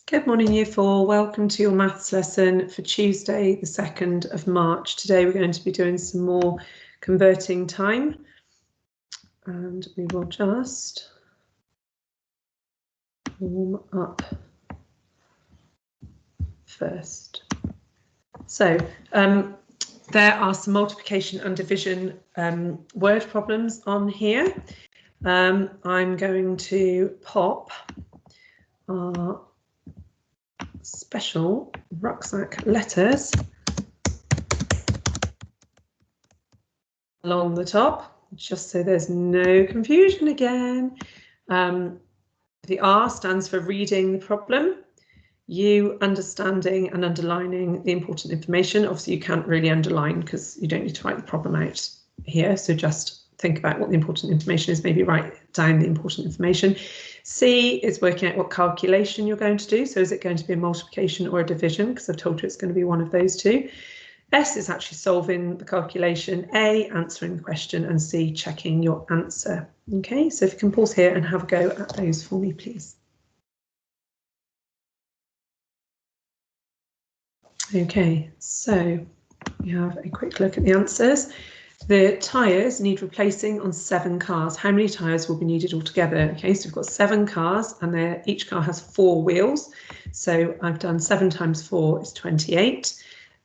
Good morning, Year 4. Welcome to your maths lesson for Tuesday, the 2nd of March. Today we're going to be doing some more converting time, and we will just warm up first. So there are some multiplication and division word problems on here. I'm going to pop our special rucksack letters along the top, just so there's no confusion again. The R stands for reading the problem, U understanding and underlining the important information. Obviously you can't really underline because you don't need to write the problem out here, so just think about what the important information is, maybe write down the important information. C is working out what calculation you're going to do. So is it going to be a multiplication or a division? Because I've told you it's going to be one of those two. S is actually solving the calculation. A, answering the question, and C, checking your answer. Okay, so if you can pause here and have a go at those for me, please. Okay, so we have a quick look at the answers. The tyres need replacing on 7 cars. How many tyres will be needed altogether? Okay, so we've got 7 cars and each car has 4 wheels. So I've done 7 times 4 is 28.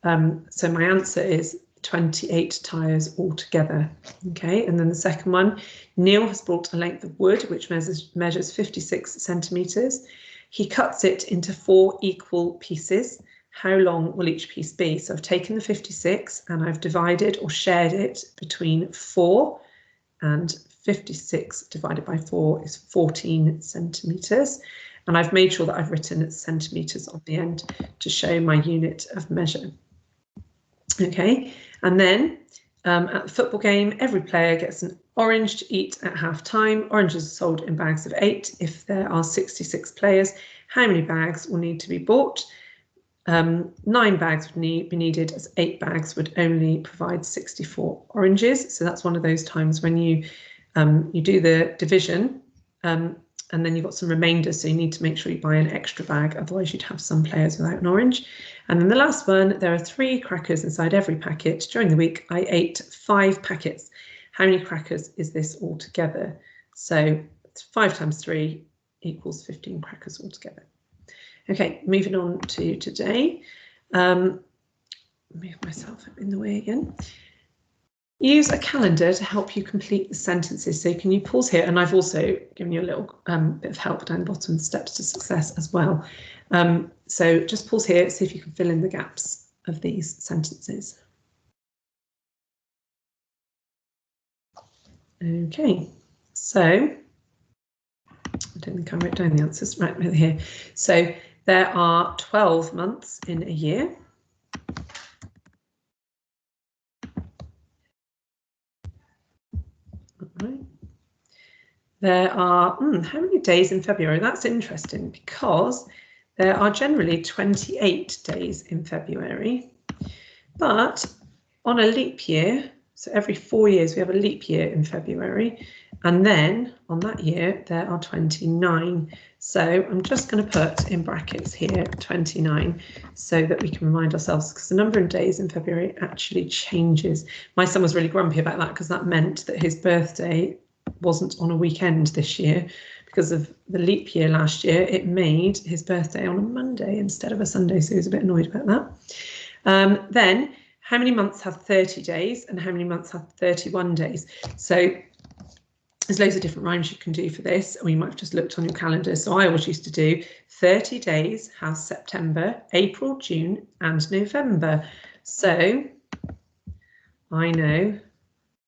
So my answer is 28 tyres altogether. Okay, and then the second one, Neil has brought a length of wood which measures 56 centimetres. He cuts it into 4 equal pieces. How long will each piece be? So I've taken the 56 and I've divided or shared it between 4, and 56 divided by 4 is 14 centimetres. And I've made sure that I've written centimetres on the end to show my unit of measure. Okay, and then at the football game, every player gets an orange to eat at half time. Oranges are sold in bags of 8. If there are 66 players, how many bags will need to be bought? 9 bags would be needed, as 8 bags would only provide 64 oranges. So that's one of those times when you do the division and then you've got some remainders, so you need to make sure you buy an extra bag, otherwise you'd have some players without an orange. And then the last one, there are 3 crackers inside every packet. During the week I ate 5 packets. How many crackers is this altogether? So it's 5 times 3 equals 15 crackers altogether. Okay, moving on to today. Move myself in the way again. Use a calendar to help you complete the sentences. So can you pause here? And I've also given you a little bit of help down the bottom, steps to success as well. So just pause here, see if you can fill in the gaps of these sentences. Okay, so I don't think I wrote down the answers right here. So there are 12 months in a year. Right. There are, how many days in February? That's interesting because there are generally 28 days in February, but on a leap year, so every 4 years we have a leap year in February, and then on that year there are 29. So I'm just going to put in brackets here 29 so that we can remind ourselves, because the number of days in February actually changes. My son was really grumpy about that because that meant that his birthday wasn't on a weekend this year. Because of the leap year last year, it made his birthday on a Monday instead of a Sunday, so he was a bit annoyed about that. Then how many months have 30 days and how many months have 31 days? So there's loads of different rhymes you can do for this, or you might have just looked on your calendar. So I always used to do 30 days have September, April, June and November. So I know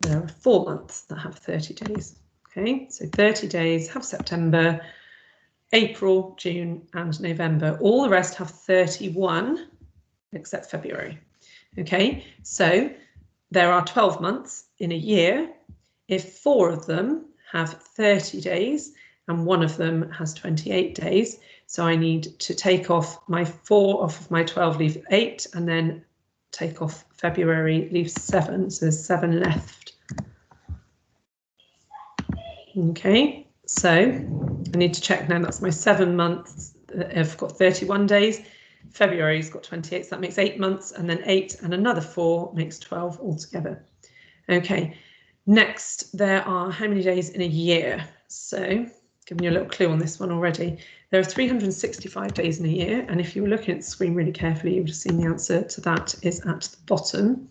there are 4 months that have 30 days. Okay, so 30 days have September, April, June and November. All the rest have 31 except February. Okay, so there are 12 months in a year. If 4 of them have 30 days and 1 of them has 28 days, so I need to take off my 4 off of my 12, leave 8, and then take off February, leave 7, so there's 7 left. Okay, so I need to check now, that's my 7 months have got 31 days. February's got 28, so that makes 8 months, and then 8 and another 4 makes 12 altogether. Okay, next there are how many days in a year? So, giving you a little clue on this one already. There are 365 days in a year, and if you were looking at the screen really carefully, you would have seen the answer to that is at the bottom.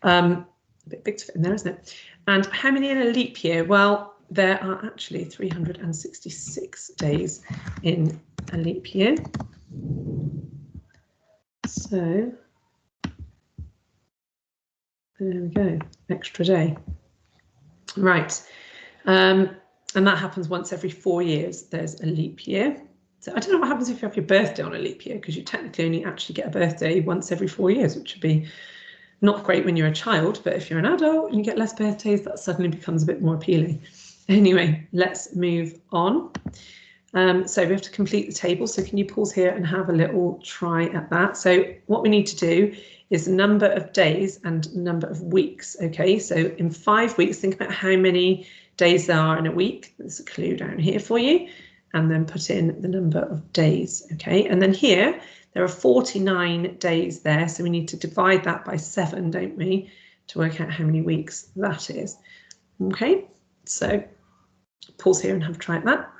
A bit big to fit in there, isn't it? And how many in a leap year? Well, there are actually 366 days in a leap year. So there we go, extra day. Right, and that happens once every 4 years. There's a leap year. So I don't know what happens if you have your birthday on a leap year, because you technically only actually get a birthday once every 4 years, which would be not great when you're a child, but if you're an adult and you get less birthdays, that suddenly becomes a bit more appealing. Anyway, let's move on. So we have to complete the table. So can you pause here and have a little try at that? So what we need to do is the number of days and number of weeks. Okay, so in 5 weeks, think about how many days there are in a week. There's a clue down here for you. And then put in the number of days. Okay, and then here, there are 49 days there. So we need to divide that by 7, don't we, to work out how many weeks that is. Okay, so pause here and have a try at that.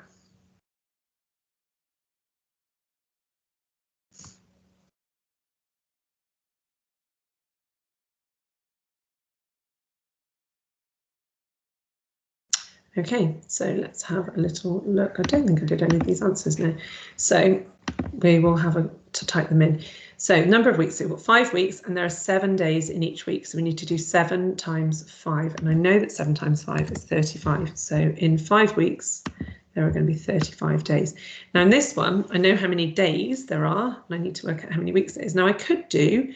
Okay, so let's have a little look. I don't think I did any of these answers now. So we will have to type them in. So number of weeks, so we've got 5 weeks and there are 7 days in each week. So we need to do 7 times 5. And I know that 7 times 5 is 35. So in 5 weeks, there are going to be 35 days. Now in this one, I know how many days there are, and I need to work out how many weeks it is. Now I could do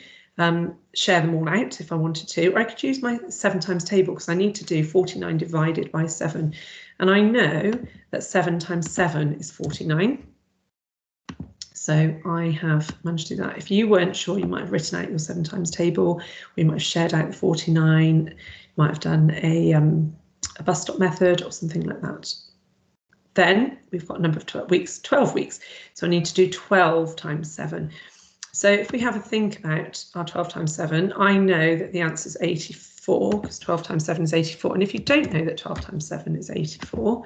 share them all out if I wanted to, or I could use my 7 times table because I need to do 49 divided by 7. And I know that 7 times 7 is 49. So I have managed to do that. If you weren't sure, you might have written out your 7 times table. We might have shared out the 49, you might have done a bus stop method or something like that. Then we've got a number of 12 weeks. So I need to do 12 times 7. So if we have a think about our 12 times 7, I know that the answer is 84 because 12 times 7 is 84. And if you don't know that 12 times 7 is 84,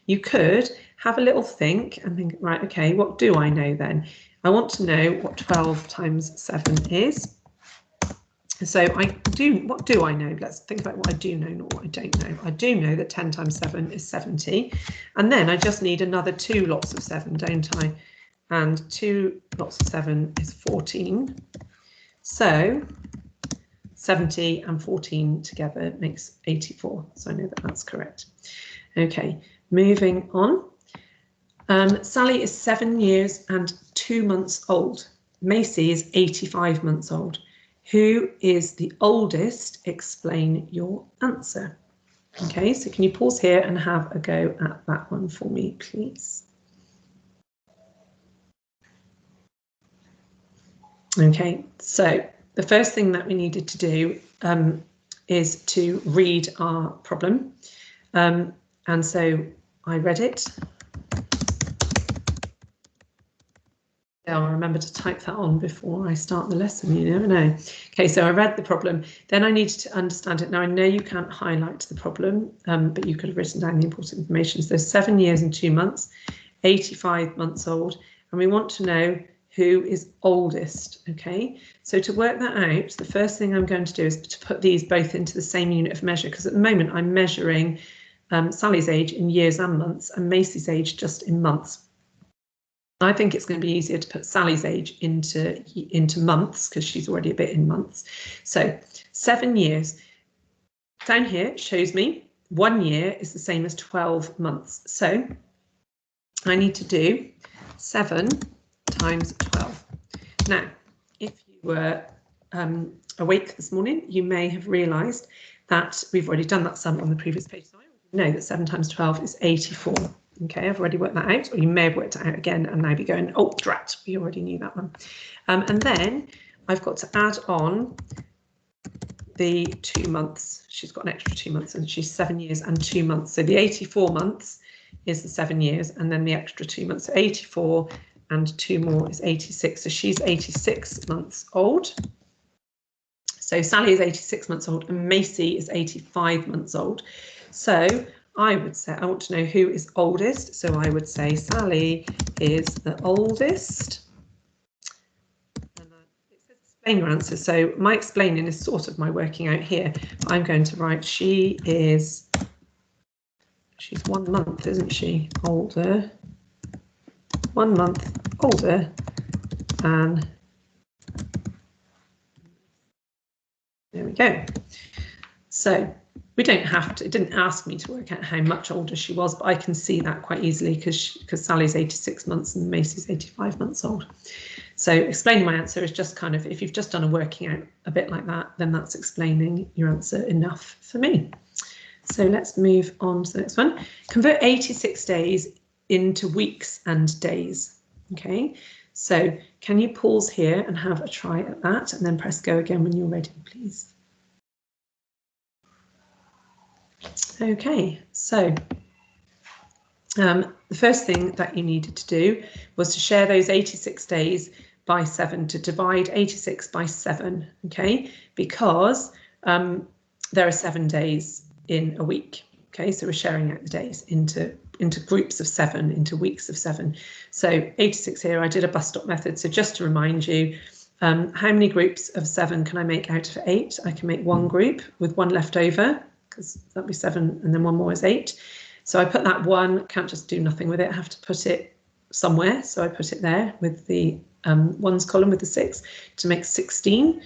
you could have a little think and think, right, okay, what do I know then? I want to know what 12 times 7 is. So what do I know? Let's think about what I do know, not what I don't know. I do know that 10 times 7 is 70. And then I just need another 2 lots of 7, don't I? And 2 lots of 7 is 14. So 70 and 14 together makes 84. So I know that that's correct. Okay, moving on. Sally is 7 years and 2 months old. Macy is 85 months old. Who is the oldest? Explain your answer. Okay, so can you pause here and have a go at that one for me, please? Okay, so the first thing that we needed to do is to read our problem. And so I read it. I'll remember to type that on before I start the lesson, you never know. Okay, so I read the problem, then I needed to understand it. Now I know you can't highlight the problem, but you could have written down the important information. So 7 years and 2 months, 85 months old, and we want to know who is oldest. Okay, so to work that out, the first thing I'm going to do is to put these both into the same unit of measure, because at the moment I'm measuring Sally's age in years and months and Macy's age just in months. I think it's going to be easier to put Sally's age into months because she's already a bit in months. So 7 years. Down here it shows me 1 year is the same as 12 months. So I need to do 7 times 12. Now, if you were awake this morning, you may have realised that we've already done that sum on the previous page. So I know that 7 times 12 is 84. Okay, I've already worked that out, or you may have worked it out again and now be going, oh, drat, we already knew that one. And then I've got to add on the 2 months. She's got an extra 2 months and she's 7 years and 2 months. So the 84 months is the 7 years and then the extra 2 months. So 84 and 2 more is 86. So she's 86 months old. So Sally is 86 months old and Macy is 85 months old. So I would say, I want to know who is oldest. So I would say Sally is the oldest. And it says explain your answer. So my explaining is sort of my working out here. I'm going to write she's 1 month, isn't she? Older. 1 month older than. There we go. So we don't have to, it didn't ask me to work out how much older she was, but I can see that quite easily because Sally's 86 months and Macy's 85 months old. So explaining my answer is just kind of, if you've just done a working out a bit like that, then that's explaining your answer enough for me. So let's move on to the next one. Convert 86 days into weeks and days. Okay, so can you pause here and have a try at that and then press go again when you're ready, please? Okay, so the first thing that you needed to do was to share those 86 days by 7, to divide 86 by 7, okay, because there are 7 days in a week. Okay, so we're sharing out the days into groups of 7, into weeks of 7. So 86 here, I did a bus stop method. So just to remind you, how many groups of 7 can I make out of 8? I can make 1 group with 1 left over, because that'll be 7 and then 1 more is 8. So I put that 1, can't just do nothing with it, I have to put it somewhere. So I put it there with the ones column with the 6 to make 16.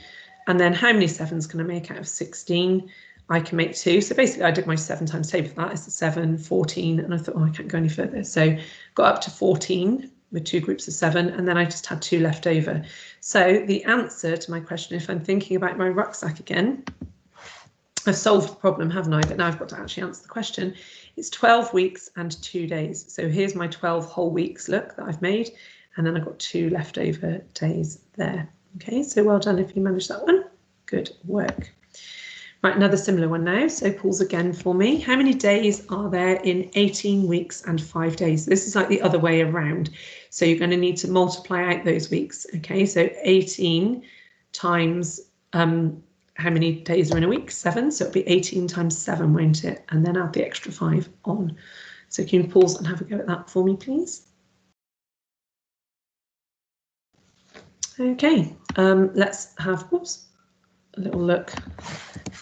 And then how many 7s can I make out of 16? I can make 2. So basically I did my 7 times table for that. It's a 7, 14, and I thought, oh, I can't go any further. So got up to 14 with 2 groups of 7, and then I just had 2 left over. So the answer to my question, if I'm thinking about my rucksack again, I've solved the problem, haven't I? But now I've got to actually answer the question. It's 12 weeks and 2 days. So here's my 12 whole weeks, look, that I've made. And then I've got 2 leftover days there. Okay, so well done if you managed that one. Good work. Right, another similar one now. So pause again for me. How many days are there in 18 weeks and 5 days? This is like the other way around. So you're going to need to multiply out those weeks. Okay, so 18 times how many days are in a week? 7. So it'll be 18 times 7, won't it? And then add the extra 5 on. So can you pause and have a go at that for me, please? Okay, let's have a little look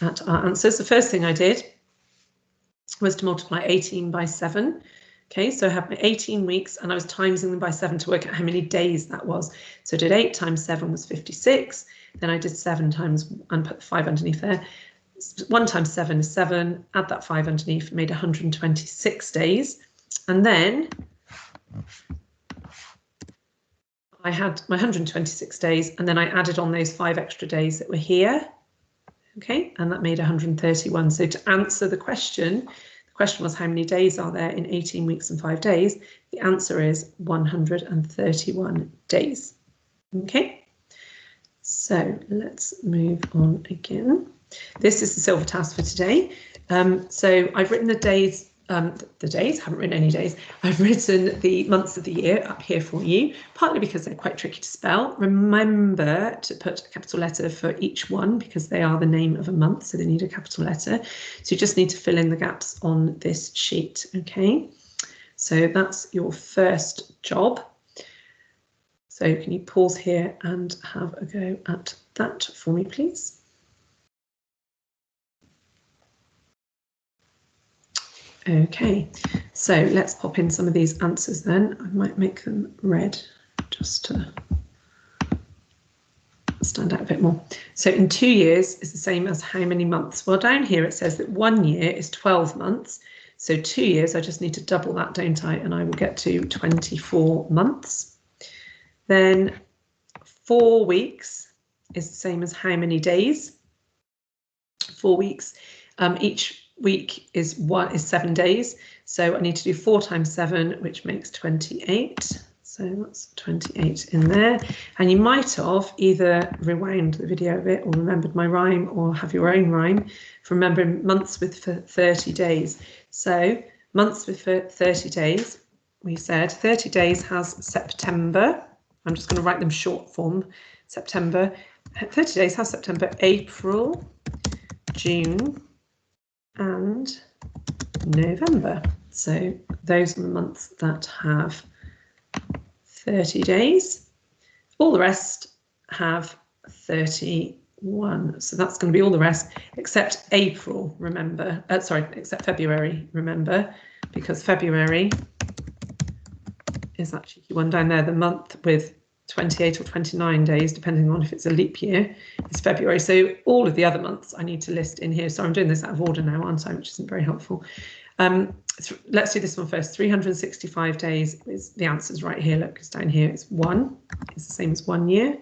at our answers. The first thing I did was to multiply 18 by 7. Okay, so I have my 18 weeks and I was timesing them by 7 to work out how many days that was. So I did 8 times 7 was 56. Then I did 7 times and put the 5 underneath there. 1 times 7 is 7. Add that 5 underneath, made 126 days. And then I had my 126 days, and then I added on those 5 extra days that were here. Okay, and that made 131. So to answer the question was how many days are there in 18 weeks and 5 days? The answer is 131 days. Okay, so let's move on again. This is the silver task for today. So I've written the days, haven't written any days. I've written the months of the year up here for you, partly because they're quite tricky to spell. Remember to put a capital letter for each one because they are the name of a month, so they need a capital letter. So you just need to fill in the gaps on this sheet, okay? So that's your first job. So can you pause here and have a go at that for me, please? Okay, so let's pop in some of these answers then. I might make them red just to stand out a bit more. So in 2 years is the same as how many months? Well, down here it says that 1 year is 12 months. So 2 years, I just need to double that, don't I? And I will get to 24 months. Then 4 weeks is the same as how many days? 4 weeks. Each week is 7 days, so I need to do 4 times 7, which makes 28. So that's 28 in there. And you might have either rewound the video of it or remembered my rhyme or have your own rhyme for remembering months with 30 days. So months with 30 days we said 30 days has September. I'm just going to write them short form. September. 30 days has September, April, June, and November. So those are the months that have 30 days. All the rest have 31. So that's going to be all the rest except April, remember. Except February, remember, because February is that cheeky one down there, the month with 28 or 29 days, depending on if it's a leap year, is February. So all of the other months I need to list in here. So I'm doing this out of order now, aren't I, which isn't very helpful. Let's do this one first. 365 days is the answers right here. Look, it's down here. It's 1. It's the same as 1 year.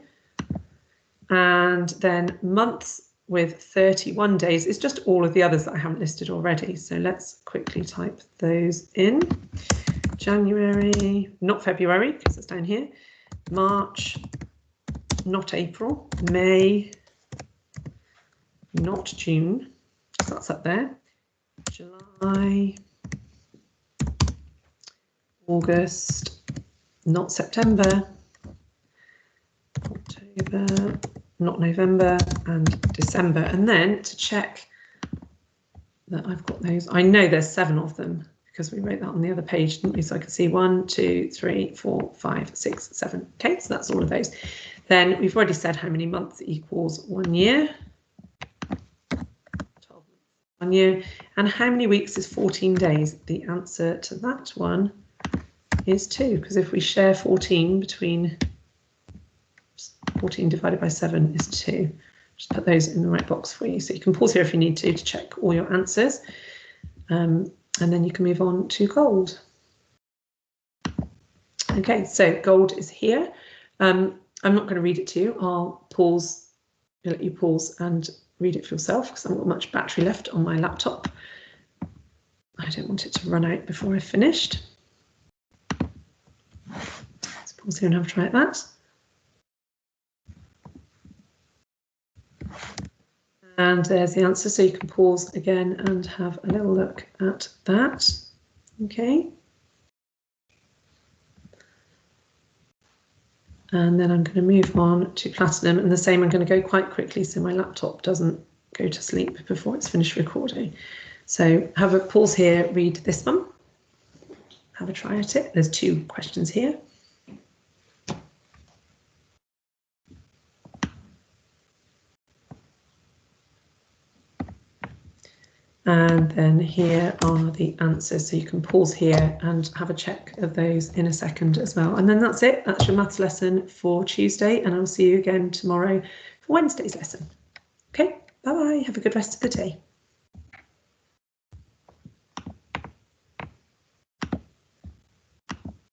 And then months with 31 days is just all of the others that I haven't listed already. So let's quickly type those in. January, not February, because it's down here. March, not April. May, not June, so that's up there. July, August, not September. October, not November, and December. And then to check that I've got those, I know there's 7 of them because we wrote that on the other page, didn't we? So I can see 1, 2, 3, 4, 5, 6, 7. Okay, so that's all of those. Then we've already said how many months equals 1 year. 12 months, 1 year. And how many weeks is 14 days? The answer to that one is 2, because if we share 14 between 14 divided by 7 is 2. Just put those in the right box for you. So you can pause here if you need to check all your answers. And then you can move on to gold. Okay, so gold is here. I'm not going to read it to you. I'll pause, let you pause and read it for yourself because I haven't got much battery left on my laptop. I don't want it to run out before I've finished. Let's pause here and have a try at that. And there's the answer, so you can pause again and have a little look at that. Okay. And then I'm going to move on to platinum, and the same, I'm going to go quite quickly so my laptop doesn't go to sleep before it's finished recording. So have a pause here, read this one, have a try at it. There's 2 questions here. And then here are the answers. So you can pause here and have a check of those in a second as well. And then that's it. That's your maths lesson for Tuesday. And I'll see you again tomorrow for Wednesday's lesson. Okay, bye-bye. Have a good rest of the day.